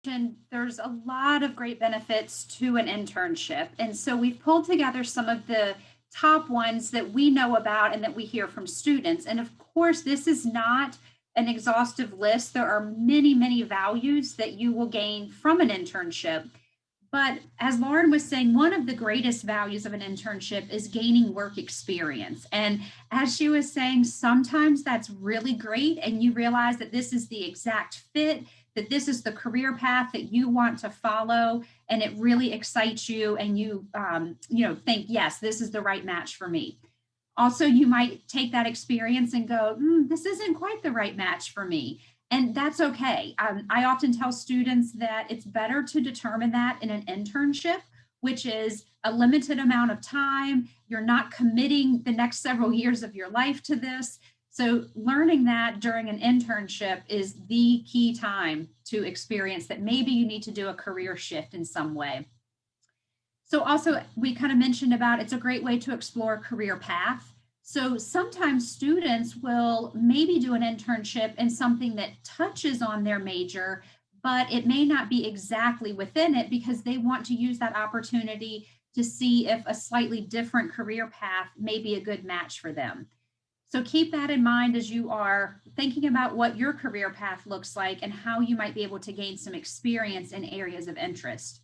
And there's a lot of great benefits to an internship. And so we've pulled together some of the top ones that we know about and that we hear from students. And of course, this is not an exhaustive list. There are many, many values that you will gain from an internship. But as Lauren was saying, one of the greatest values of an internship is gaining work experience. And as she was saying, sometimes that's really great. And you realize that this is the exact fit, that this is the career path that you want to follow. And it really excites you. And you think, yes, this is the right match for me. Also, you might take that experience and go, this isn't quite the right match for me. And that's okay. I often tell students that it's better to determine that in an internship, which is a limited amount of time. You're not committing the next several years of your life to this. So learning that during an internship is the key time to experience that maybe you need to do a career shift in some way. So also we kind of mentioned about it's a great way to explore a career path. So sometimes students will maybe do an internship in something that touches on their major, but it may not be exactly within it because they want to use that opportunity to see if a slightly different career path may be a good match for them. So keep that in mind as you are thinking about what your career path looks like and how you might be able to gain some experience in areas of interest.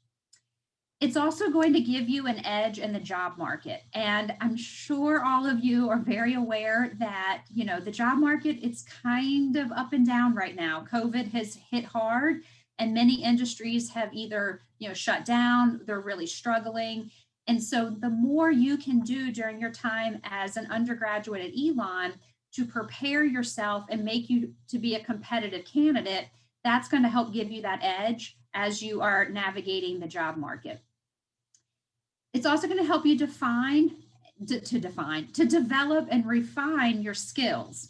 It's also going to give you an edge in the job market. And I'm sure all of you are very aware that, the job market, it's kind of up and down right now. COVID has hit hard and many industries have either, shut down, they're really struggling. And so the more you can do during your time as an undergraduate at Elon to prepare yourself and make you to be a competitive candidate, that's going to help give you that edge as you are navigating the job market. It's also going to help you to develop and refine your skills.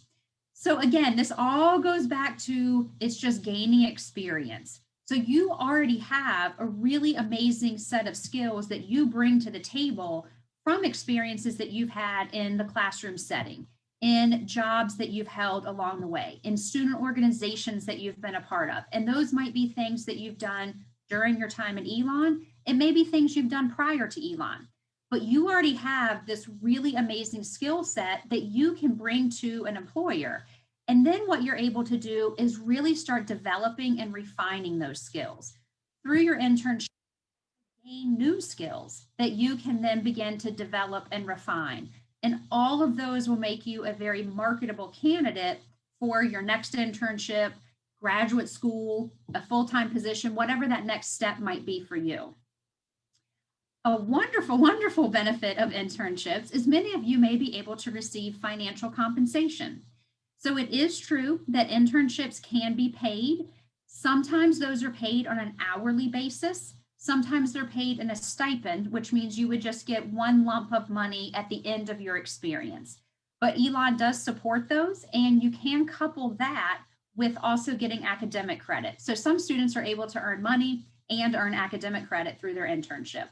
So again, this all goes back to it's just gaining experience. So you already have a really amazing set of skills that you bring to the table from experiences that you've had in the classroom setting, in jobs that you've held along the way, in student organizations that you've been a part of. And those might be things that you've done during your time at Elon. It may be things you've done prior to Elon, but you already have this really amazing skill set that you can bring to an employer. And then what you're able to do is really start developing and refining those skills. Through your internship, gain new skills that you can then begin to develop and refine. And all of those will make you a very marketable candidate for your next internship, graduate school, a full-time position, whatever that next step might be for you. A wonderful, wonderful benefit of internships is many of you may be able to receive financial compensation. So it is true that internships can be paid. Sometimes those are paid on an hourly basis. Sometimes they're paid in a stipend, which means you would just get one lump of money at the end of your experience. But Elon does support those, and you can couple that with also getting academic credit. So some students are able to earn money and earn academic credit through their internship.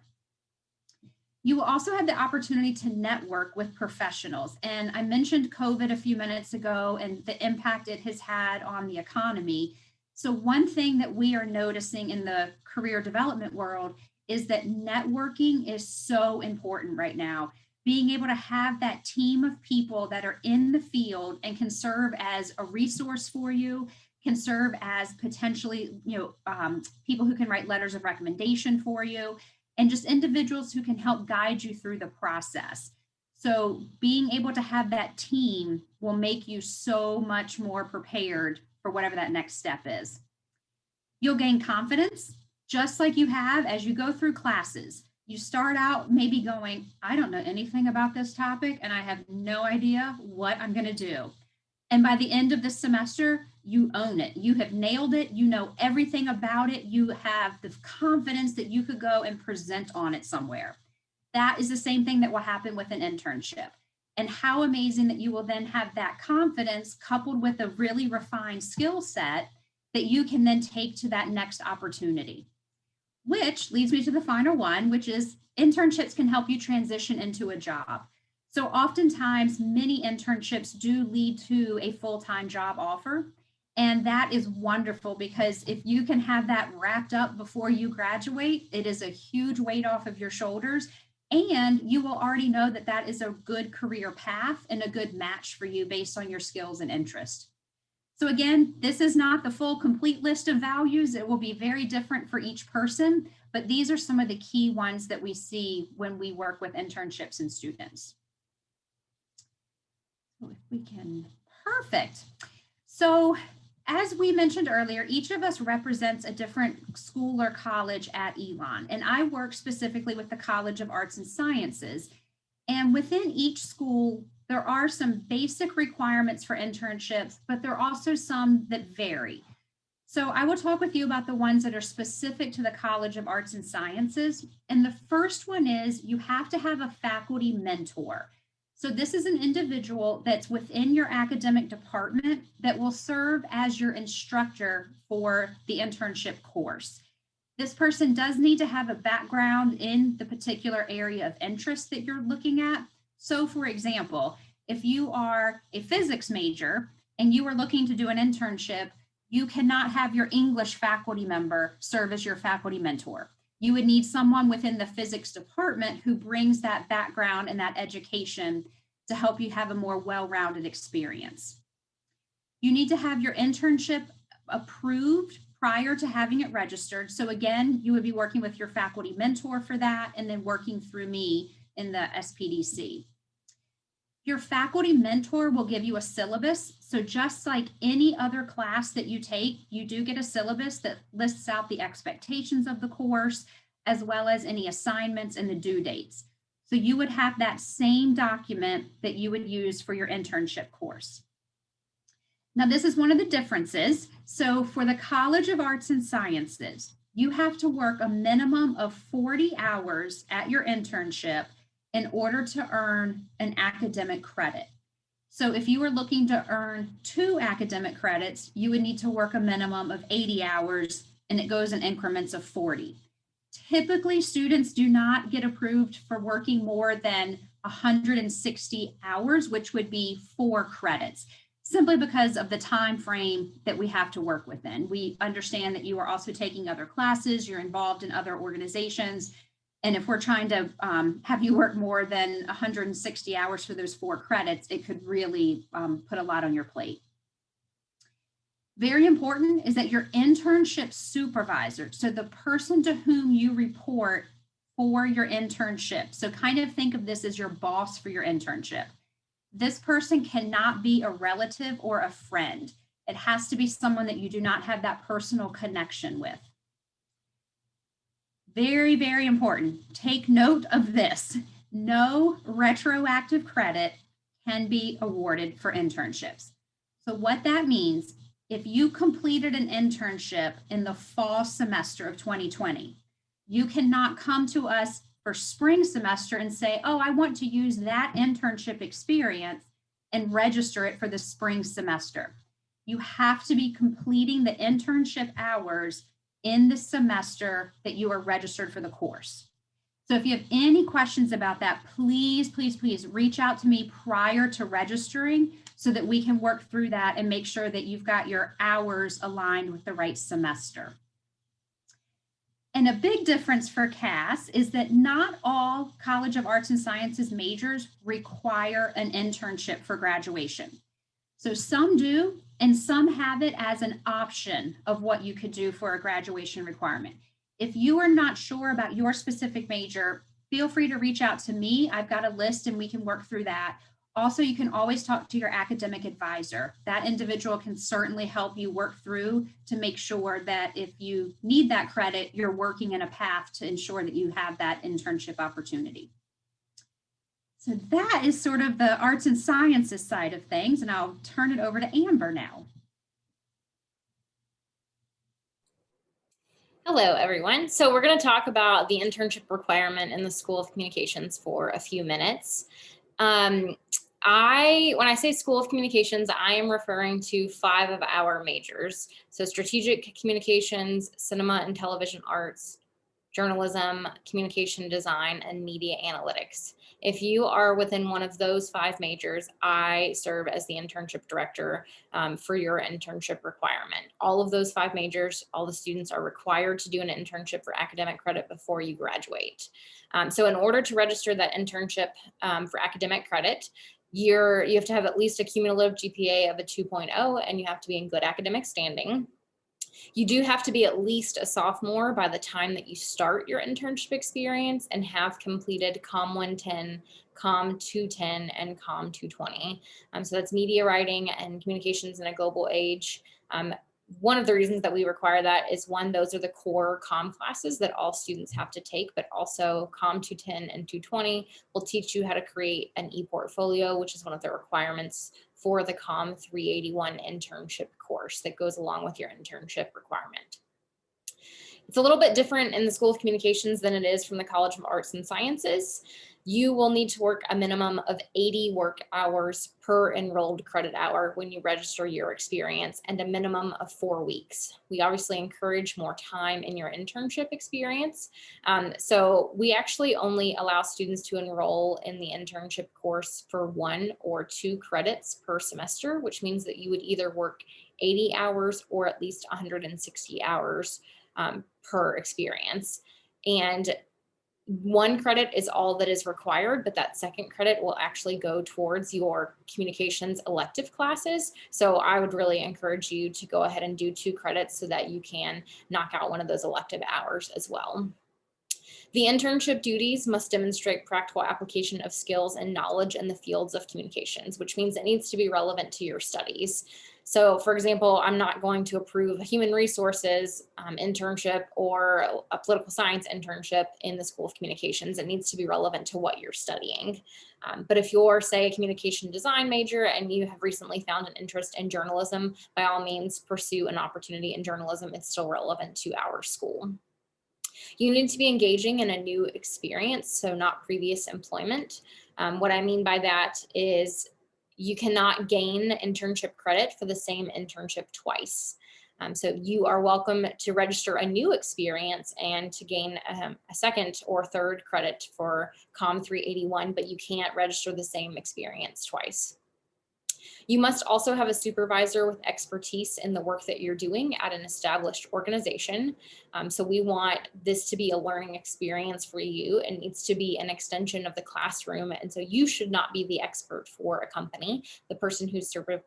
You will also have the opportunity to network with professionals. And I mentioned COVID a few minutes ago and the impact it has had on the economy. So one thing that we are noticing in the career development world is that networking is so important right now. Being able to have that team of people that are in the field and can serve as a resource for you, can serve as potentially, people who can write letters of recommendation for you, and just individuals who can help guide you through the process. So being able to have that team will make you so much more prepared for whatever that next step is. You'll gain confidence, just like you have as you go through classes. You start out maybe going, I don't know anything about this topic, and I have no idea what I'm going to do. And by the end of this semester, you own it. You have nailed it. You know everything about it. You have the confidence that you could go and present on it somewhere. That is the same thing that will happen with an internship. And how amazing that you will then have that confidence coupled with a really refined skill set that you can then take to that next opportunity. Which leads me to the final one, which is internships can help you transition into a job. So oftentimes many internships do lead to a full-time job offer. And that is wonderful, because if you can have that wrapped up before you graduate, it is a huge weight off of your shoulders. And you will already know that that is a good career path and a good match for you based on your skills and interest. So again, this is not the full complete list of values. It will be very different for each person, but these are some of the key ones that we see when we work with internships and students. So if we can, perfect. So as we mentioned earlier, each of us represents a different school or college at Elon, and I work specifically with the College of Arts and Sciences. And within each school, there are some basic requirements for internships, but there are also some that vary. So I will talk with you about the ones that are specific to the College of Arts and Sciences. And the first one is you have to have a faculty mentor. So this is an individual that's within your academic department that will serve as your instructor for the internship course. This person does need to have a background in the particular area of interest that you're looking at. So for example, if you are a physics major and you are looking to do an internship, you cannot have your English faculty member serve as your faculty mentor. You would need someone within the physics department who brings that background and that education to help you have a more well-rounded experience. You need to have your internship approved prior to having it registered. So again, you would be working with your faculty mentor for that, and then working through me in the SPDC. Your faculty mentor will give you a syllabus. So just like any other class that you take, you do get a syllabus that lists out the expectations of the course, as well as any assignments and the due dates. So you would have that same document that you would use for your internship course. Now, this is one of the differences. So for the College of Arts and Sciences, you have to work a minimum of 40 hours at your internship in order to earn an academic credit. So if you were looking to earn 2 academic credits, you would need to work a minimum of 80 hours, and it goes in increments of 40. Typically, students do not get approved for working more than 160 hours, which would be 4 credits, simply because of the time frame that we have to work within. We understand that you are also taking other classes, you're involved in other organizations, and if we're trying to have you work more than 160 hours for those 4 credits, it could really put a lot on your plate. Very important is that your internship supervisor, so the person to whom you report for your internship, so kind of think of this as your boss for your internship. This person cannot be a relative or a friend. It has to be someone that you do not have that personal connection with. Very, very important. Take note of this. No retroactive credit can be awarded for internships. So what that means, if you completed an internship in the fall semester of 2020, you cannot come to us for spring semester and say, oh, I want to use that internship experience and register it for the spring semester. You have to be completing the internship hours in the semester that you are registered for the course. So if you have any questions about that, please, please, please reach out to me prior to registering so that we can work through that and make sure that you've got your hours aligned with the right semester. And a big difference for CAS is that not all College of Arts and Sciences majors require an internship for graduation. So some do, and some have it as an option of what you could do for a graduation requirement. If you are not sure about your specific major, feel free to reach out to me. I've got a list and we can work through that. Also, you can always talk to your academic advisor. That individual can certainly help you work through to make sure that if you need that credit, you're working in a path to ensure that you have that internship opportunity. So that is sort of the arts and sciences side of things, and I'll turn it over to Amber now. Hello, everyone. So we're going to talk about the internship requirement in the School of Communications for a few minutes. When I say School of Communications, I am referring to 5 of our majors. So strategic communications, cinema and television arts, journalism, communication design, and media analytics. If you are within one of those 5 majors, I serve as the internship director for your internship requirement. All of those 5 majors, all the students are required to do an internship for academic credit before you graduate. So in order to register that internship for academic credit, you have to have at least a cumulative GPA of a 2.0, and you have to be in good academic standing. You do have to be at least a sophomore by the time that you start your internship experience and have completed COM 110, COM 210, and COM 220. So that's media writing and communications in a global age. One of the reasons that we require that is, one, those are the core COM classes that all students have to take, but also COM 210 and 220 will teach you how to create an e-portfolio, which is one of the requirements for the COM 381 internship course that goes along with your internship requirement. It's a little bit different in the School of Communications than it is from the College of Arts and Sciences. You will need to work a minimum of 80 work hours per enrolled credit hour when you register your experience, and a minimum of 4 weeks. We obviously encourage more time in your internship experience. So we actually only allow students to enroll in the internship course for 1 or 2 credits per semester, which means that you would either work 80 hours or at least 160 hours per experience. And 1 credit is all that is required, but that 2nd credit will actually go towards your communications elective classes. So I would really encourage you to go ahead and do 2 credits so that you can knock out one of those elective hours as well. The internship duties must demonstrate practical application of skills and knowledge in the fields of communications, which means it needs to be relevant to your studies. So for example, I'm not going to approve a human resources internship or a political science internship in the School of Communications. It needs to be relevant to what you're studying. But if you're, say, a communication design major and you have recently found an interest in journalism, by all means, pursue an opportunity in journalism. It's still relevant to our school. You need to be engaging in a new experience, so not previous employment. What I mean by that is you cannot gain internship credit for the same internship twice. So you are welcome to register a new experience and to gain a 2nd or 3rd credit for COM 381, but you can't register the same experience twice. You must also have a supervisor with expertise in the work that you're doing at an established organization. So we want this to be a learning experience for you. It needs to be an extension of the classroom. And so you should not be the expert for a company. The person who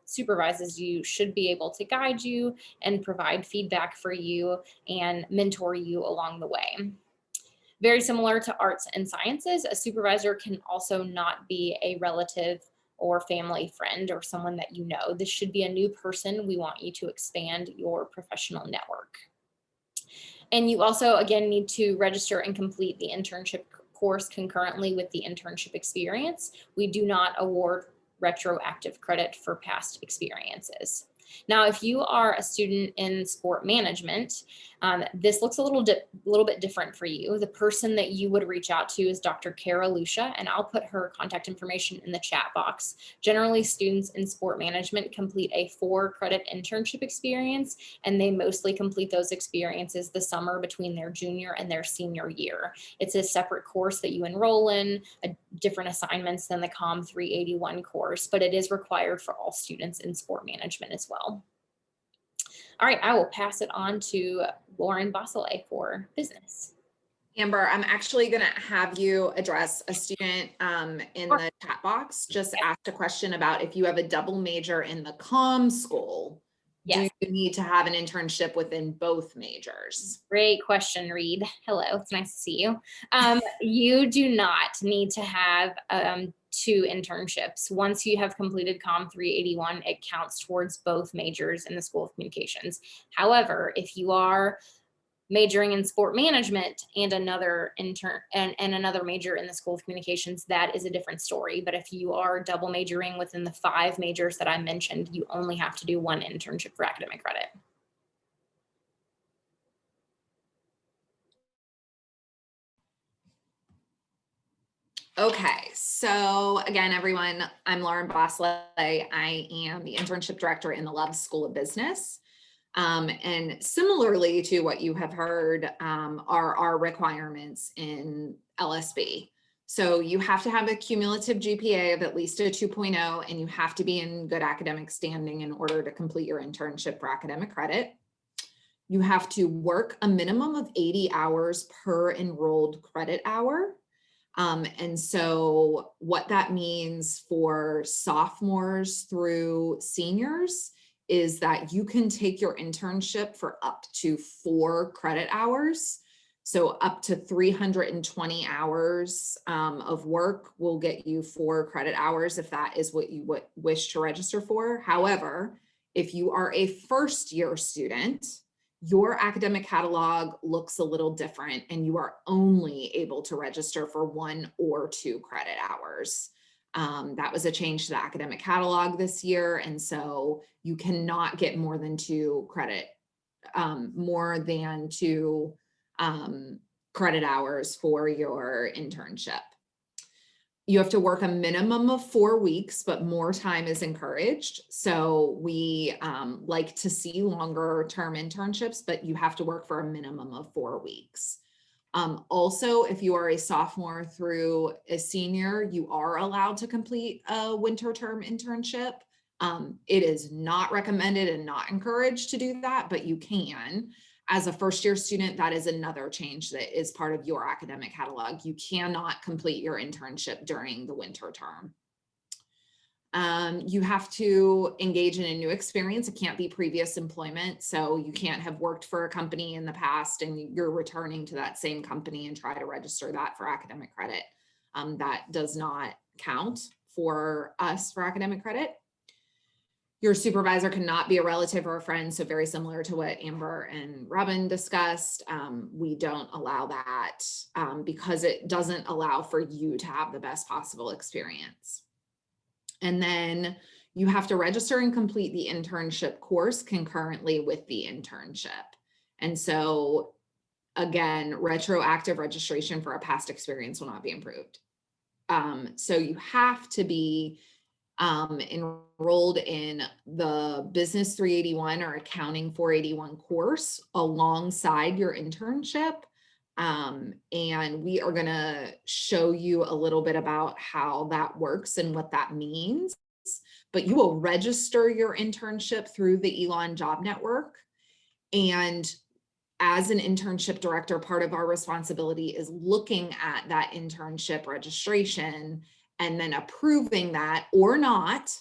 supervises you should be able to guide you and provide feedback for you and mentor you along the way. Very similar to arts and sciences, a supervisor can also not be a relative or family friend or someone that you know. This should be a new person. We want you to expand your professional network. And you also, again, need to register and complete the internship course concurrently with the internship experience. We do not award retroactive credit for past experiences. Now, if you are a student in sport management, this looks a little bit different for you. The person that you would reach out to is Dr. Kara Lucia, and I'll put her contact information in the chat box. Generally, students in sport management complete a 4-credit internship experience, and they mostly complete those experiences the summer between their junior and their senior year. It's a separate course that you enroll in, different assignments than the COM 381 course, but it is required for all students in sport management as well. All right, I will pass it on to Lauren Bosselait for business. Amber, I'm actually going to have you address a student in the chat box. Just asked a question about if you have a double major in the comm school, do you need to have an internship within both majors? Great question, Reed. Hello, it's nice to see you. You do not need to have 2 internships. Once you have completed COM 381, it counts towards both majors in the School of Communications. However, if you are majoring in sport management and another another major in the School of Communications, that is a different story. But if you are double majoring within the 5 majors that I mentioned, you only have to do 1 internship for academic credit. Okay, so again, everyone, I'm Lauren Bosselait. I am the internship director in the Love School of Business. And similarly to what you have heard are our requirements in LSB. So you have to have a cumulative GPA of at least a 2.0, and you have to be in good academic standing in order to complete your internship for academic credit. You have to work a minimum of 80 hours per enrolled credit hour. And so what that means for sophomores through seniors is that you can take your internship for up to 4 credit hours. So up to 320 hours of work will get you 4 credit hours if that is what you would wish to register for. However, if you are a first year student, your academic catalog looks a little different and you are only able to register for 1 or 2 credit hours. That was a change to the academic catalog this year. And so you cannot get more than 2 credit hours for your internship. You have to work a minimum of 4 weeks, but more time is encouraged. So we like to see longer term internships, but you have to work for a minimum of 4 weeks. Also, if you are a sophomore through a senior, you are allowed to complete a winter term internship. It is not recommended and not encouraged to do that, but you can. As a first year student, that is another change that is part of your academic catalog. You cannot complete your internship during the winter term. You have to engage in a new experience. It can't be previous employment. So you can't have worked for a company in the past and you're returning to that same company and try to register that for academic credit. That does not count for us for academic credit. Your supervisor cannot be a relative or a friend. So very similar to what Amber and Robin discussed. We don't allow that because it doesn't allow for you to have the best possible experience. And then you have to register and complete the internship course concurrently with the internship. And so again, retroactive registration for a past experience will not be approved. So you have to be enrolled in the Business 381 or Accounting 481 course alongside your internship. And we are going to show you a little bit about how that works and what that means. But you will register your internship through the Elon Job Network. And as an internship director, part of our responsibility is looking at that internship registration and then approving that or not.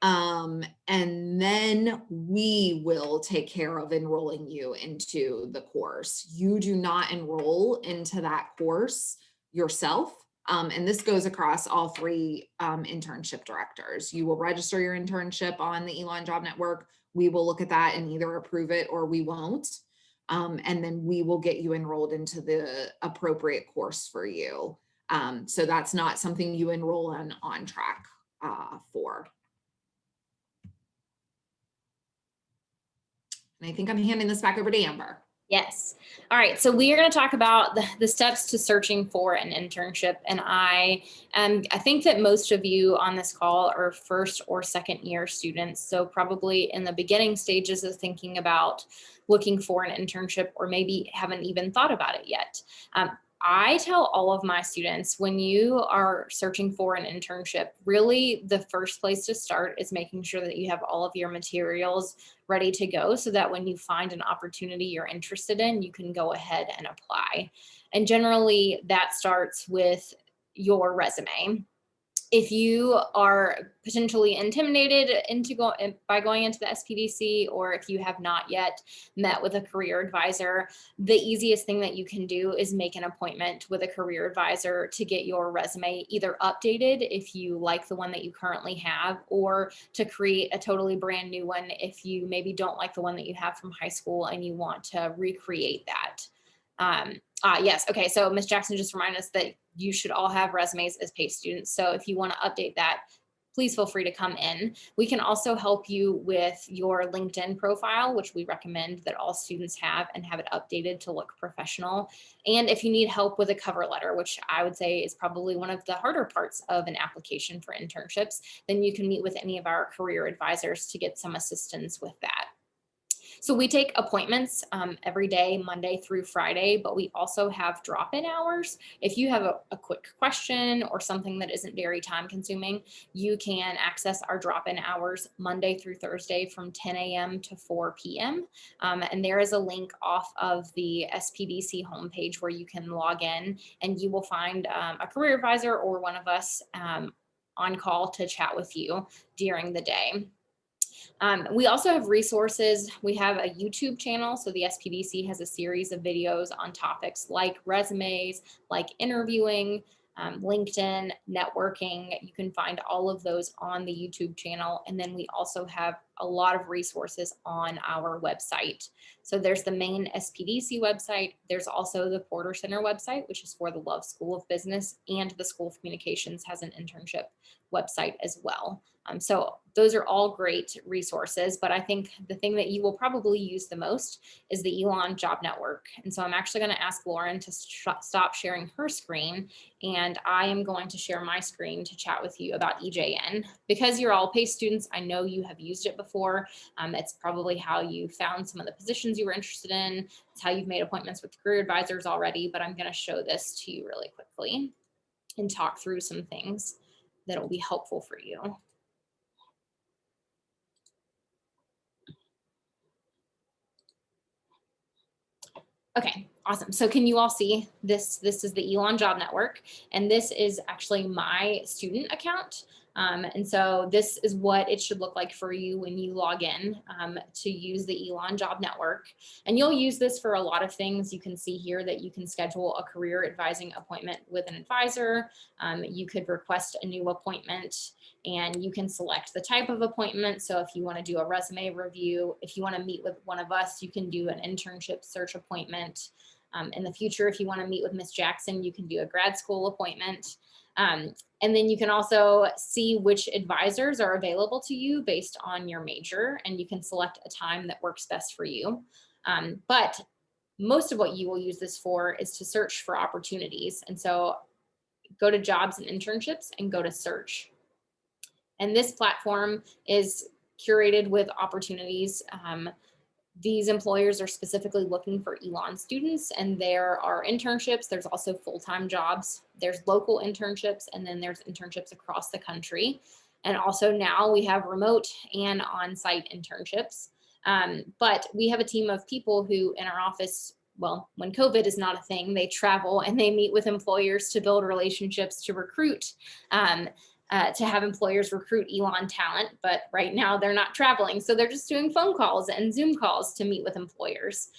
And then we will take care of enrolling you into the course. You do not enroll into that course yourself. And this goes across all 3 internship directors. You will register your internship on the Elon Job Network. We will look at that and either approve it or we won't. And then we will get you enrolled into the appropriate course for you. So that's not something you enroll on track for. And I think I'm handing this back over to Amber. Yes. All right. So we are going to talk about the steps to searching for an internship. And I think that most of you on this call are first or second year students. So probably in the beginning stages of thinking about looking for an internship, or maybe haven't even thought about it yet. I tell all of my students, when you are searching for an internship, really the first place to start is making sure that you have all of your materials ready to go so that when you find an opportunity you're interested in, you can go ahead and apply. And generally that starts with your resume. If you are potentially intimidated by going into the SPDC, or if you have not yet met with a career advisor, the easiest thing that you can do is make an appointment with a career advisor to get your resume either updated if you like the one that you currently have, or to create a totally brand new one if you maybe don't like the one that you have from high school and you want to recreate that. Yes. Okay. So Ms. Jackson just reminded us that you should all have resumes as PACE students. So if you want to update that, please feel free to come in. We can also help you with your LinkedIn profile, which we recommend that all students have and have it updated to look professional. And if you need help with a cover letter, which I would say is probably one of the harder parts of an application for internships, then you can meet with any of our career advisors to get some assistance with that. So we take appointments every day, Monday through Friday, but we also have drop-in hours. If you have a quick question or something that isn't very time consuming, you can access our drop-in hours Monday through Thursday from 10 a.m. to 4 p.m. And there is a link off of the SPDC homepage where you can log in, and you will find a career advisor or one of us on call to chat with you during the day. We also have resources. We have a YouTube channel. So the SPDC has a series of videos on topics like resumes, like interviewing, LinkedIn, networking. You can find all of those on the YouTube channel. And then we also have a lot of resources on our website. So there's the main SPDC website. There's also the Porter Center website, which is for the Love School of Business, and the School of Communications has an internship website as well. So those are all great resources, but I think the thing that you will probably use the most is the Elon Job Network. And so I'm actually going to ask Lauren to stop sharing her screen, and I am going to share my screen to chat with you about EJN. Because you're all PACE students, I know you have used it before. It's probably how you found some of the positions you were interested in. It's how you've made appointments with career advisors already, but I'm going to show this to you really quickly and talk through some things that will be helpful for you. Okay, awesome. So can you all see this? This is the Elon Job Network, and this is actually my student account. And so this is what it should look like for you when you log in to use the Elon Job Network. And you'll use this for a lot of things. You can see here that you can schedule a career advising appointment with an advisor. You could request a new appointment, and you can select the type of appointment. So if you want to do a resume review, if you want to meet with one of us, you can do an internship search appointment. In the future, if you want to meet with Ms. Jackson, you can do a grad school appointment. And then you can also see which advisors are available to you based on your major, and you can select a time that works best for you. But most of what you will use this for is to search for opportunities. And so go to jobs and internships and go to search. And this platform is curated with opportunities. These employers are specifically looking for Elon students, and there are internships. There's also full-time jobs. There's local internships, and then there's internships across the country. And also now we have remote and on-site internships. But we have a team of people who in our office, well, when COVID is not a thing, they travel and they meet with employers to build relationships, to recruit, to have employers recruit Elon talent, but right now they're not traveling. So they're just doing phone calls and Zoom calls to meet with employers.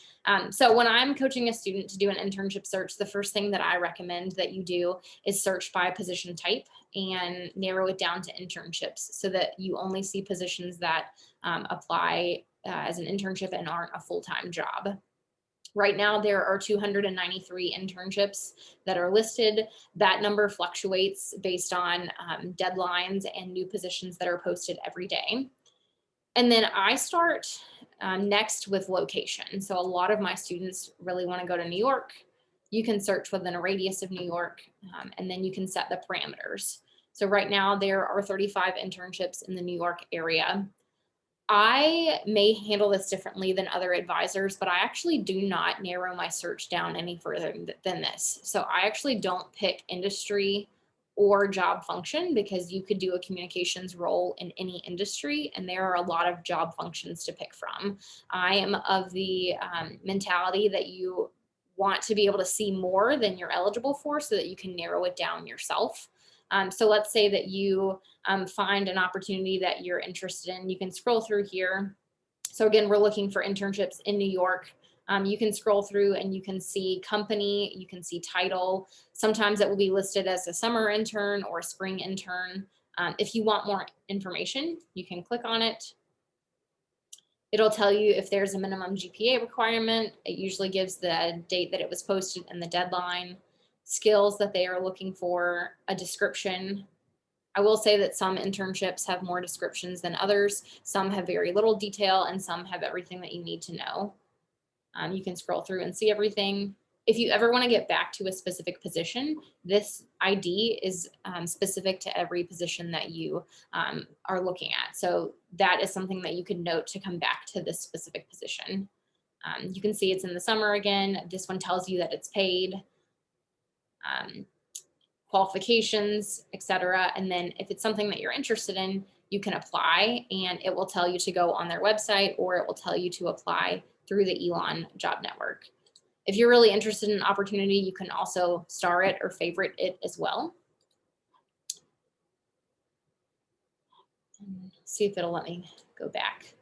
So when I'm coaching a student to do an internship search, the first thing that I recommend that you do is search by position type and narrow it down to internships so that you only see positions that apply as an internship and aren't a full-time job. Right now, there are 293 internships that are listed. That number fluctuates based on deadlines and new positions that are posted every day. And then I start next with location. So a lot of my students really want to go to New York. You can search within a radius of New York, and then you can set the parameters. So right now, there are 35 internships in the New York area. I may handle this differently than other advisors, but I actually do not narrow my search down any further than this. So I actually don't pick industry or job function, because you could do a communications role in any industry, and there are a lot of job functions to pick from. I am of the mentality that you want to be able to see more than you're eligible for so that you can narrow it down yourself. So let's say that you find an opportunity that you're interested in. You can scroll through here. So again, we're looking for internships in New York. You can scroll through and you can see company, you can see title. Sometimes it will be listed as a summer intern or a spring intern. If you want more information, you can click on it. It'll tell you if there's a minimum GPA requirement. It usually gives the date that it was posted and the deadline, skills that they are looking for, a description. I will say that some internships have more descriptions than others. Some have very little detail and some have everything that you need to know. You can scroll through and see everything. If you ever want to get back to a specific position, this ID is specific to every position that you are looking at. So that is something that you can note to come back to this specific position. You can see it's in the summer again. This one tells you that it's paid, qualifications, etc. And then if it's something that you're interested in, you can apply, and it will tell you to go on their website, or it will tell you to apply through the Elon Job Network. If you're really interested in an opportunity, you can also star it or favorite it as well. See if it'll let me go back.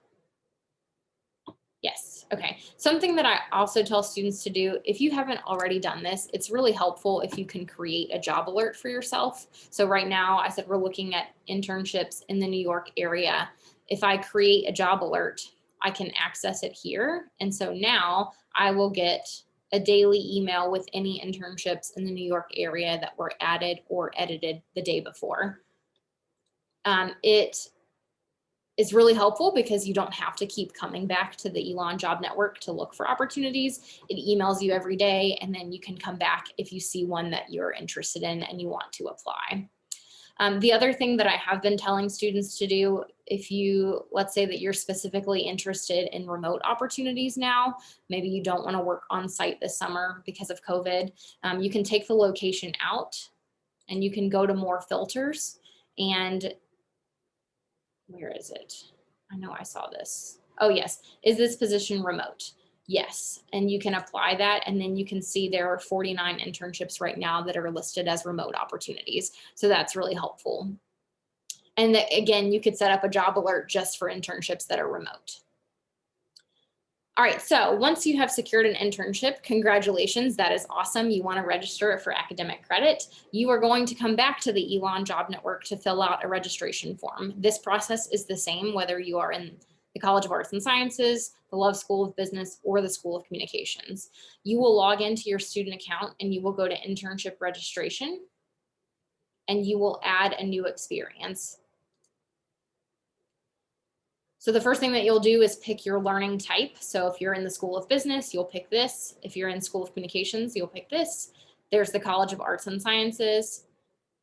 Yes, okay. Something that I also tell students to do, if you haven't already done this, it's really helpful if you can create a job alert for yourself. So right now, I said we're looking at internships in the New York area. If I create a job alert, I can access it here. And so now I will get a daily email with any internships in the New York area that were added or edited the day before. It is really helpful because you don't have to keep coming back to the Elon Job Network to look for opportunities. It emails you every day, and then you can come back if you see one that you're interested in and you want to apply. The other thing that I have been telling students to do, if you, let's say that you're specifically interested in remote opportunities now, maybe you don't want to work on site this summer because of COVID, you can take the location out and you can go to more filters. And where is it? I know I saw this. Oh yes, is this position remote? Yes, and you can apply that, and then you can see there are 49 internships right now that are listed as remote opportunities. So that's really helpful. And again, you could set up a job alert just for internships that are remote. All right, so once you have secured an internship, congratulations, that is awesome. You want to register it for academic credit. You are going to come back to the Elon Job Network to fill out a registration form. This process is the same whether you are in the College of Arts and Sciences, the Love School of Business, or the School of Communications. You will log into your student account and you will go to internship registration, and you will add a new experience. So the first thing that you'll do is pick your learning type. So if you're in the School of Business, you'll pick this. If you're in School of Communications, you'll pick this. There's the College of Arts and Sciences.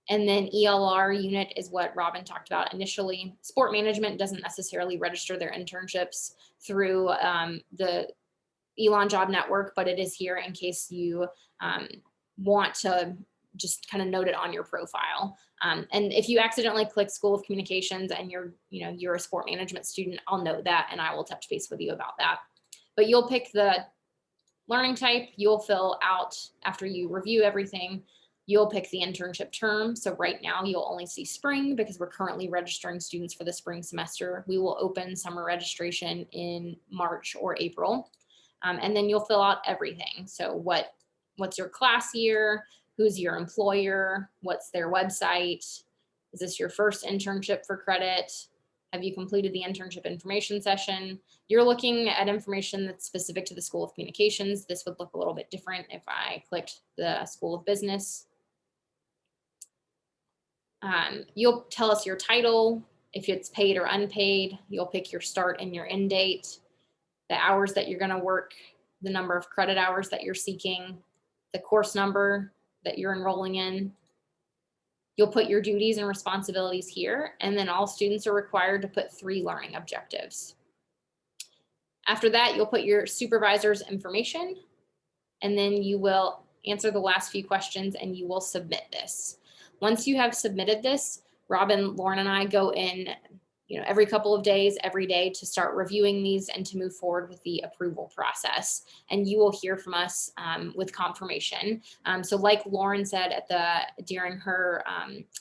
And then ELR unit is what Robin talked about initially. Sport management doesn't necessarily register their internships through the Elon Job Network, but it is here in case you want to just kind of note it on your profile. And if you accidentally click School of Communications and you're a sport management student, I'll note that and I will touch base with you about that. But you'll pick the learning type, you'll fill out after you review everything, you'll pick the internship term. So right now you'll only see spring because we're currently registering students for the spring semester. We will open summer registration in March or April. And then you'll fill out everything. So what's your class year? Who's your employer? What's their website? Is this your first internship for credit? Have you completed the internship information session? You're looking at information that's specific to the School of Communications. This would look a little bit different if I clicked the School of Business. You'll tell us your title, if it's paid or unpaid. You'll pick your start and your end date, the hours that you're going to work, the number of credit hours that you're seeking, the course number that you're enrolling in. You'll put your duties and responsibilities here, and then all students are required to put 3 learning objectives. After that, you'll put your supervisor's information, and then you will answer the last few questions and you will submit this. Once you have submitted this, Robin, Lauren, and I go in every couple of days, every day, to start reviewing these and to move forward with the approval process. And you will hear from us with confirmation. So like Lauren said during her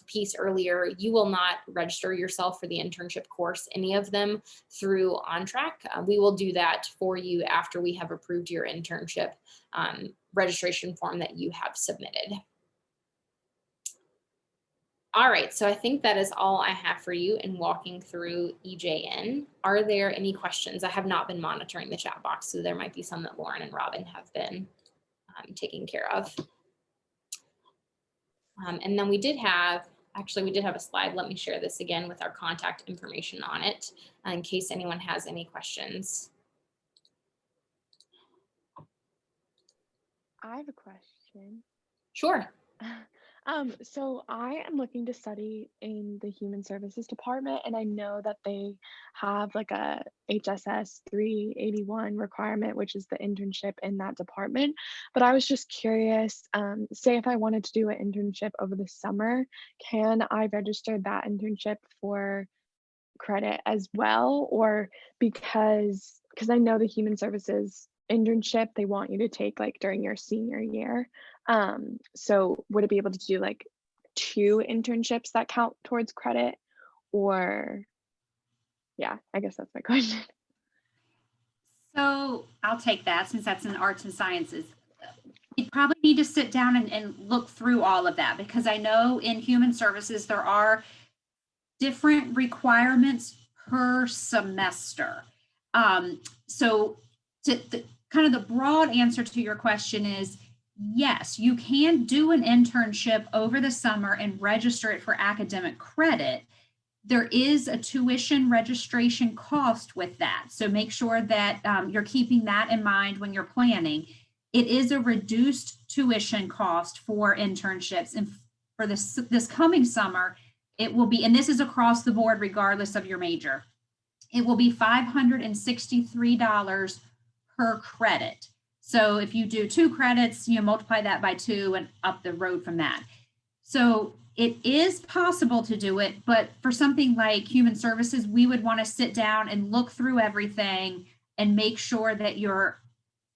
piece earlier, you will not register yourself for the internship course, any of them, through OnTrack. We will do that for you after we have approved your internship registration form that you have submitted. All right, so I think that is all I have for you in walking through EJN. Are there any questions? I have not been monitoring the chat box, so there might be some that Lauren and Robin have been taking care of. And then we did have a slide. Let me share this again with our contact information on it in case anyone has any questions. I have a question. Sure. So I am looking to study in the Human Services Department, and I know that they have like a HSS 381 requirement, which is the internship in that department. But I was just curious, say if I wanted to do an internship over the summer, can I register that internship for credit as well? Or because I know the Human Services internship they want you to take like during your senior year. So would it be able to do like 2 internships that count towards credit? Or yeah, I guess that's my question. So I'll take that since that's in arts and sciences. You probably need to sit down and look through all of that, because I know in human services there are different requirements per semester. So kind of the broad answer to your question is yes, you can do an internship over the summer and register it for academic credit. There is a tuition registration cost with that. So make sure that you're keeping that in mind when you're planning. It is a reduced tuition cost for internships. And for this coming summer, it will be, and this is across the board regardless of your major, it will be $563 per credit. So if you do 2 credits, you multiply that by 2 and up the road from that. So it is possible to do it, but for something like human services, we would want to sit down and look through everything and make sure that you're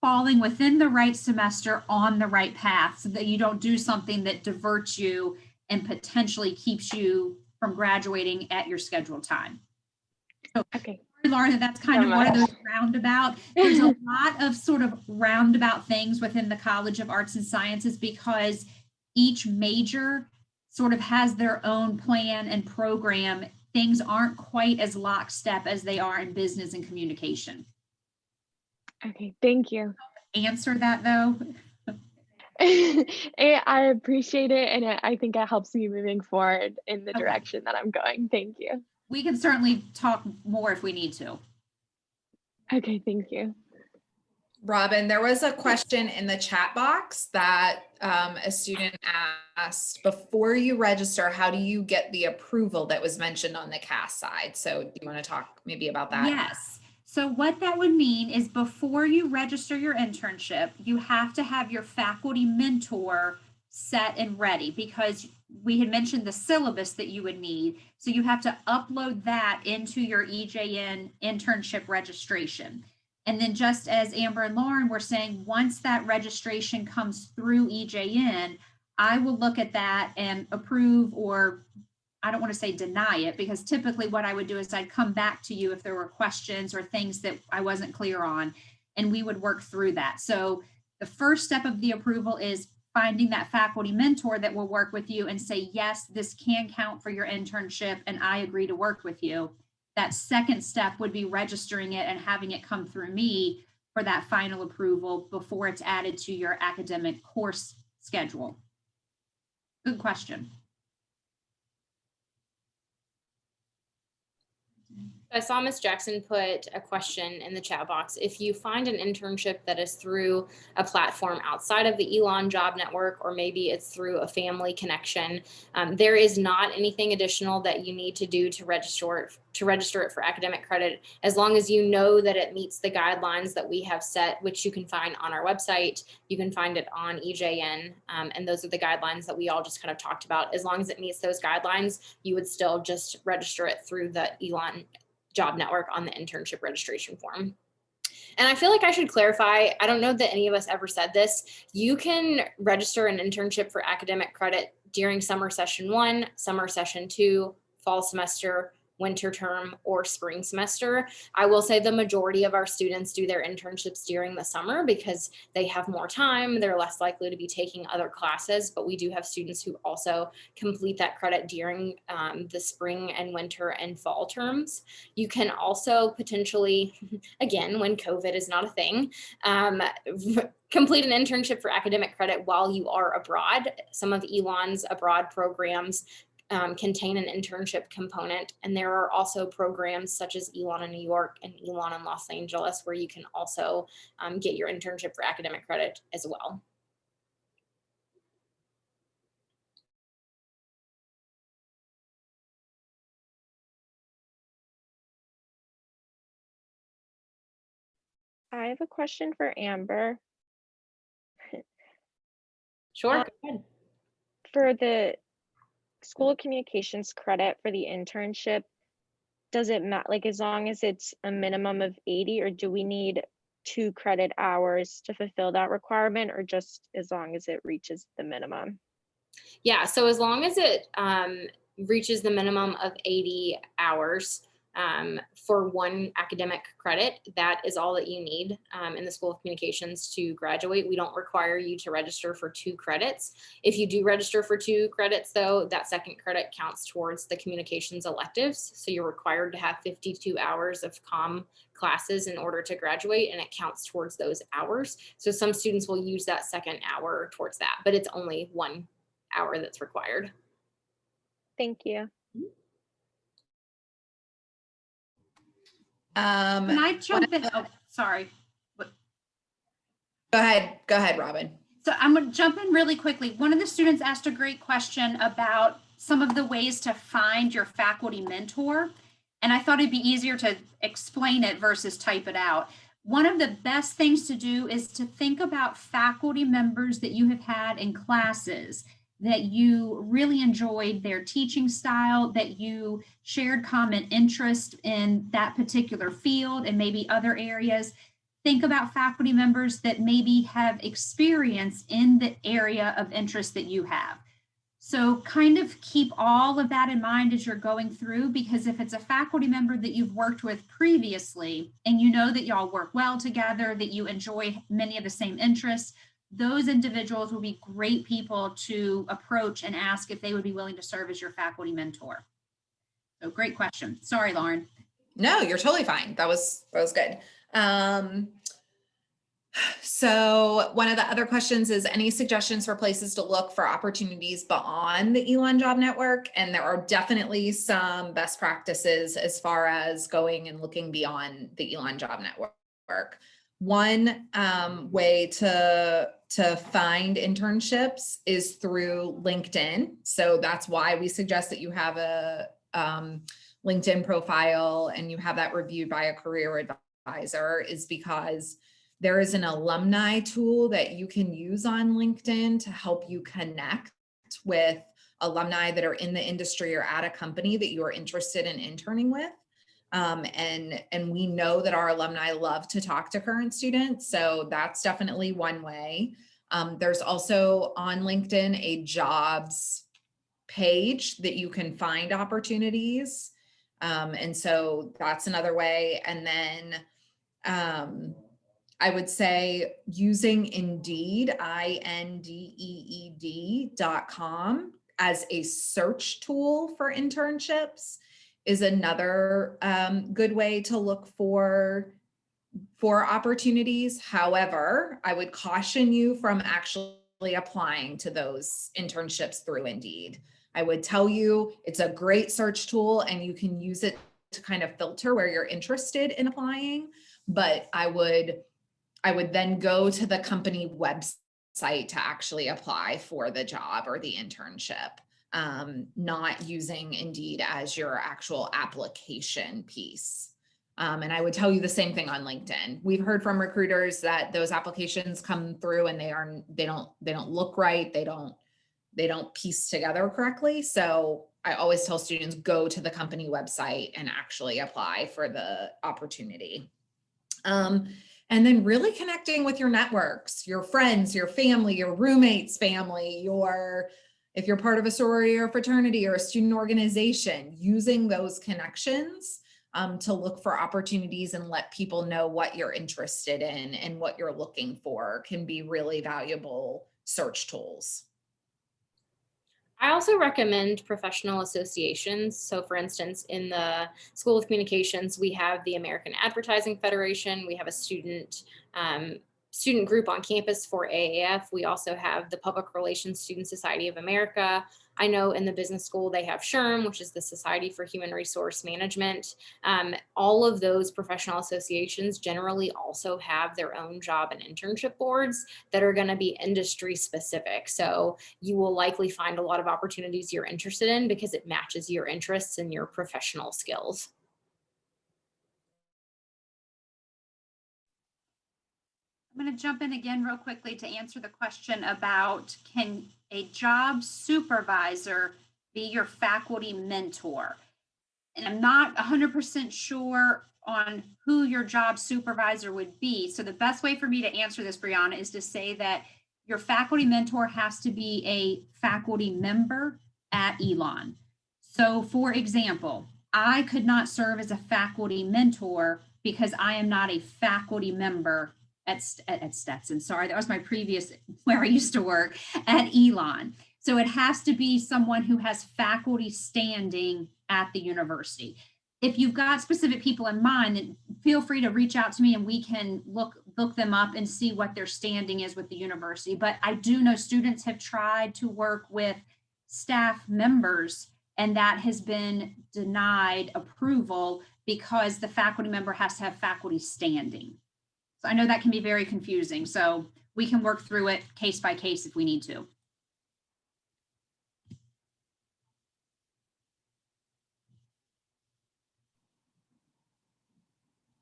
falling within the right semester on the right path, so that you don't do something that diverts you and potentially keeps you from graduating at your scheduled time. So, Okay. Lauren, that's kind of one of those roundabout. There's a lot of sort of roundabout things within the College of Arts and Sciences, because each major sort of has their own plan and program. Things aren't quite as lockstep as they are in business and communication. Okay, thank you. Answer that though. I appreciate it, and I think it helps me moving forward in the Okay. direction that I'm going. Thank you. We can certainly talk more if we need to. Okay, thank you. Robin, there was a question in the chat box that a student asked, before you register, how do you get the approval that was mentioned on the CAS side? So do you want to talk maybe about that? Yes. So what that would mean is before you register your internship, you have to have your faculty mentor set and ready, because we had mentioned the syllabus that you would need. So you have to upload that into your EJN internship registration. And then just as Amber and Lauren were saying, once that registration comes through EJN, I will look at that and approve, or I don't want to say deny it, because typically what I would do is I'd come back to you if there were questions or things that I wasn't clear on, and we would work through that. So the first step of the approval is finding that faculty mentor that will work with you and say, yes, this can count for your internship and I agree to work with you. That second step would be registering it and having it come through me for that final approval before it's added to your academic course schedule. Good question. I saw Ms. Jackson put a question in the chat box. If you find an internship that is through a platform outside of the Elon Job Network, or maybe it's through a family connection, there is not anything additional that you need to do to register it for academic credit, as long as you know that it meets the guidelines that we have set, which you can find on our website. You can find it on EJN, and those are the guidelines that we all just kind of talked about. As long as it meets those guidelines, you would still just register it through the Elon Job Network on the internship registration form. And I feel like I should clarify, I don't know that any of us ever said this, you can register an internship for academic credit during summer session 1, summer session 2, fall semester, winter term, or spring semester. I will say the majority of our students do their internships during the summer because they have more time, they're less likely to be taking other classes, but we do have students who also complete that credit during the spring and winter and fall terms. You can also potentially, again, when COVID is not a thing, complete an internship for academic credit while you are abroad. Some of Elon's abroad programs contain an internship component. And there are also programs such as Elon in New York and Elon in Los Angeles, where you can also get your internship for academic credit as well. I have a question for Amber. Sure, Um, go ahead. for the school of communications credit for the internship, does it matter, like as long as it's a minimum of 80, or do we need 2 credit hours to fulfill that requirement, or just as long as it reaches the minimum? Yeah, so as long as it reaches the minimum of 80 hours for one academic credit, that is all that you need in the School of Communications to graduate. We don't require you to register for 2 credits. If you do register for 2 credits, though, that second credit counts towards the communications electives. So you're required to have 52 hours of comm classes in order to graduate, and it counts towards those hours. So some students will use that second hour towards that, but it's only 1 hour that's required. Thank you. Can I jump in? Oh, sorry. Go ahead, Robin. So I'm going to jump in really quickly. One of the students asked a great question about some of the ways to find your faculty mentor. And I thought it'd be easier to explain it versus type it out. One of the best things to do is to think about faculty members that you have had in classes that you really enjoyed their teaching style, that you shared common interest in that particular field and maybe other areas. Think about faculty members that maybe have experience in the area of interest that you have. So kind of keep all of that in mind as you're going through, because if it's a faculty member that you've worked with previously and you know that y'all work well together, that you enjoy many of the same interests, those individuals will be great people to approach and ask if they would be willing to serve as your faculty mentor. So great question. Sorry, Lauren. No, you're totally fine. That was good. So one of the other questions is any suggestions for places to look for opportunities beyond the Elon Job Network? And there are definitely some best practices as far as going and looking beyond the Elon Job Network. One way to find internships is through LinkedIn. So that's why we suggest that you have a LinkedIn profile and you have that reviewed by a career advisor, is because there is an alumni tool that you can use on LinkedIn to help you connect with alumni that are in the industry or at a company that you are interested in interning with. And we know that our alumni love to talk to current students. So that's definitely one way. There's also on LinkedIn a jobs page that you can find opportunities. And so that's another way. And then I would say using Indeed, INDEED.com as a search tool for internships is another good way to look for opportunities. However, I would caution you from actually applying to those internships through Indeed. I would tell you it's a great search tool and you can use it to kind of filter where you're interested in applying, but I would then go to the company website to actually apply for the job or the internship, not using Indeed as your actual application piece. And I would tell you the same thing on LinkedIn. We've heard from recruiters that those applications come through and they don't look right. They don't piece together correctly. So I always tell students, go to the company website and actually apply for the opportunity. And then really connecting with your networks, your friends, your family, your roommates' family, if you're part of a sorority or fraternity or a student organization, using those connections to look for opportunities and let people know what you're interested in and what you're looking for can be really valuable search tools. I also recommend professional associations. So for instance, in the School of Communications, we have the American Advertising Federation. We have a student group on campus for AAF. We also have the Public Relations Student Society of America. I know in the business school, they have SHRM, which is the Society for Human Resource Management. All of those professional associations generally also have their own job and internship boards that are going to be industry specific. So you will likely find a lot of opportunities you're interested in because it matches your interests and your professional skills. I'm going to jump in again real quickly to answer the question about, can a job supervisor be your faculty mentor? And I'm not 100% sure on who your job supervisor would be. So the best way for me to answer this, Brianna, is to say that your faculty mentor has to be a faculty member at Elon. So for example, I could not serve as a faculty mentor because I am not a faculty member at Stetson. Sorry, that was my previous, where I used to work, at Elon. So it has to be someone who has faculty standing at the university. If you've got specific people in mind, then feel free to reach out to me and we can look them up and see what their standing is with the university. But I do know students have tried to work with staff members and that has been denied approval because the faculty member has to have faculty standing. So I know that can be very confusing. So we can work through it case by case if we need to.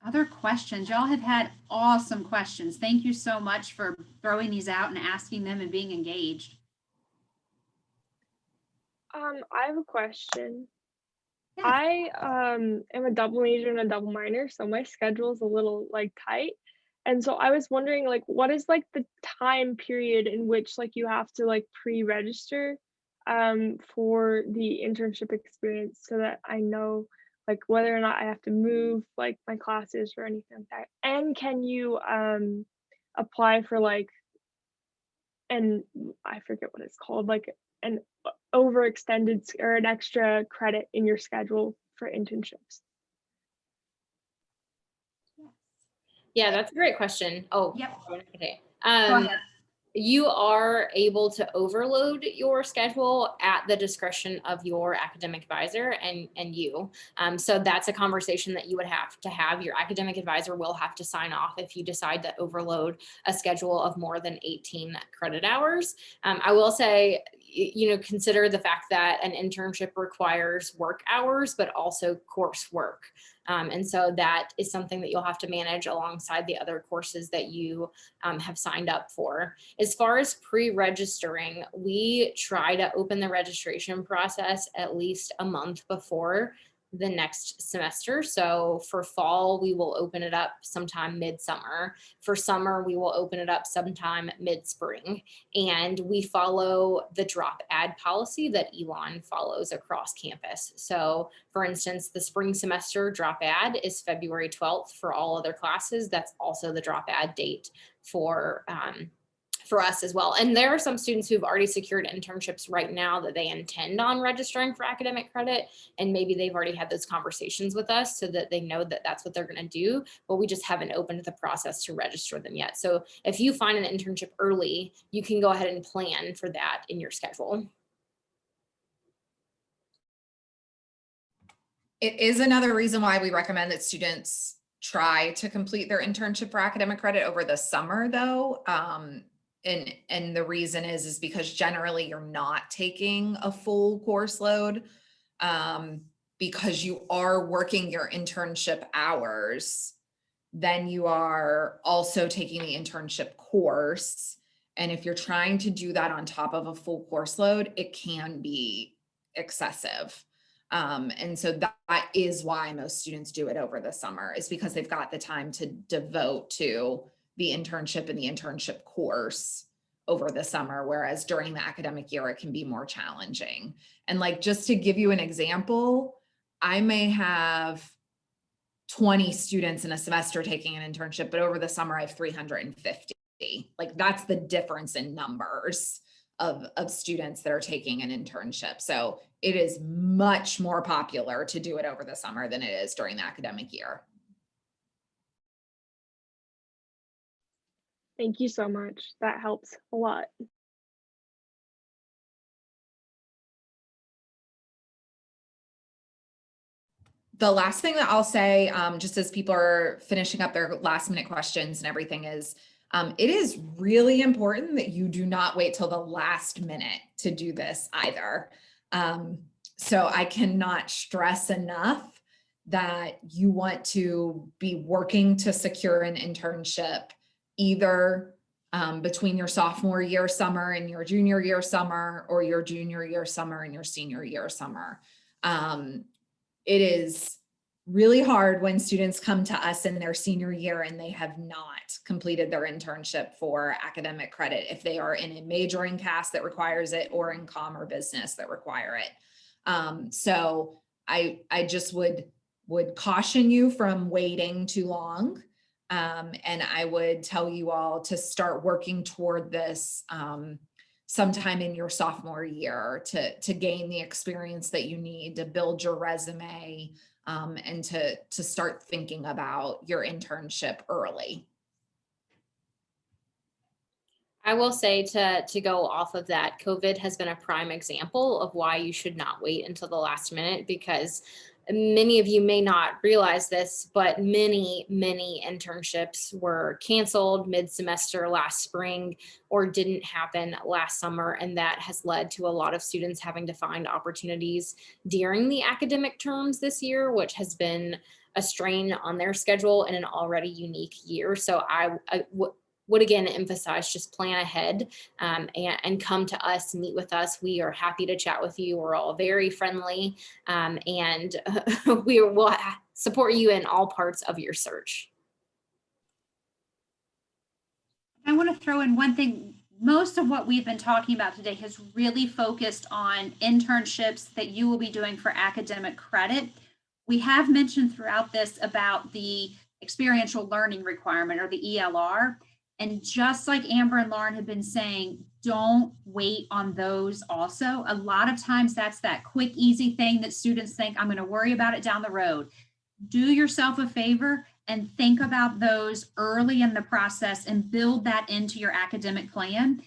Other questions? Y'all have had awesome questions. Thank you so much for throwing these out and asking them and being engaged. I have a question. Yeah. I am a double major and a double minor, so my schedule is a little like tight. And so I was wondering, like, what is like the time period in which like you have to like pre-register for the internship experience so that I know like whether or not I have to move like my classes or anything like that. And can you apply for like I forget what it's called, like an overextended or an extra credit in your schedule for internships? Yeah, that's a great question. Oh, Yep. okay. Go ahead. You are able to overload your schedule at the discretion of your academic advisor and you. So that's a conversation that you would have to have. Your academic advisor will have to sign off if you decide to overload a schedule of more than 18 credit hours. I will say, consider the fact that an internship requires work hours, but also coursework. And so that is something that you'll have to manage alongside the other courses that you have signed up for. As far as pre-registering, we try to open the registration process at least a month before the next semester. So for fall, we will open it up sometime midsummer. For summer, we will open it up sometime mid-spring. And we follow the drop ad policy that Elon follows across campus. So for instance, the spring semester drop ad is February 12th for all other classes. That's also the drop ad date for us as well. And there are some students who've already secured internships right now that they intend on registering for academic credit. And maybe they've already had those conversations with us so that they know that that's what they're going to do, but we just haven't opened the process to register them yet. So if you find an internship early, you can go ahead and plan for that in your schedule. It is another reason why we recommend that students try to complete their internship for academic credit over the summer though. And the reason is because generally you're not taking a full course load because you are working your internship hours. Then you are also taking the internship course. And if you're trying to do that on top of a full course load, it can be excessive. And so that is why most students do it over the summer, is because they've got the time to devote to the internship and the internship course over the summer, whereas during the academic year, it can be more challenging. And like, just to give you an example, I may have 20 students in a semester taking an internship, but over the summer, I have 350. Like, that's the difference in numbers of students that are taking an internship. So it is much more popular to do it over the summer than it is during the academic year. Thank you so much. That helps a lot. The last thing that I'll say, just as people are finishing up their last minute questions and everything, is it is really important that you do not wait till the last minute to do this either. So I cannot stress enough that you want to be working to secure an internship either between your sophomore year summer and your junior year summer, or your junior year summer and your senior year summer. It is really hard when students come to us in their senior year and they have not completed their internship for academic credit, if they are in a majoring cast that requires it, or in comm or business that require it. So I just would caution you from waiting too long. And I would tell you all to start working toward this sometime in your sophomore year to gain the experience that you need to build your resume, and to start thinking about your internship early. I will say to go off of that, COVID has been a prime example of why you should not wait until the last minute, because many of you may not realize this, but many internships were canceled mid-semester last spring or didn't happen last summer. And that has led to a lot of students having to find opportunities during the academic terms this year, which has been a strain on their schedule in an already unique year. So I would again emphasize, just plan ahead, and come to us, meet with us. We are happy to chat with you. We're all very friendly, and we will support you in all parts of your search. I want to throw in one thing. Most of what we've been talking about today has really focused on internships that you will be doing for academic credit. We have mentioned throughout this about the experiential learning requirement, or the ELR. And just like Amber and Lauren have been saying, don't wait on those also. A lot of times that's that quick, easy thing that students think, I'm going to worry about it down the road. Do yourself a favor and think about those early in the process and build that into your academic plan.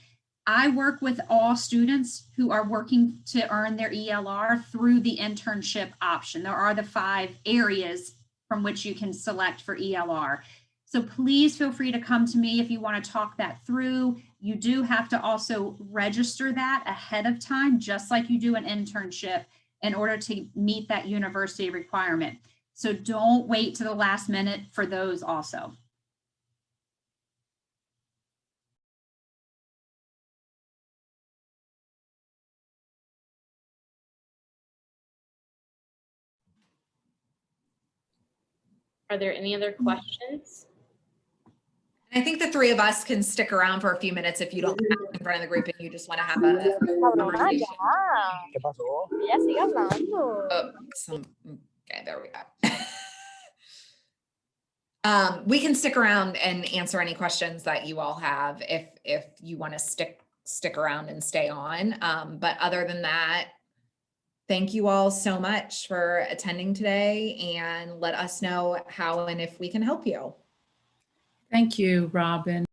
I work with all students who are working to earn their ELR through the internship option. There are the 5 areas from which you can select for ELR. So please feel free to come to me if you want to talk that through. You do have to also register that ahead of time, just like you do an internship, in order to meet that university requirement. So don't wait to the last minute for those also. Are there any other questions? I think the 3 of us can stick around for a few minutes if you don't have in front of the group and you just want to have a conversation. Okay, there we go. We can stick around and answer any questions that you all have if you want to stick around and stay on. But other than that, thank you all so much for attending today, and let us know how and if we can help you. Thank you, Robin.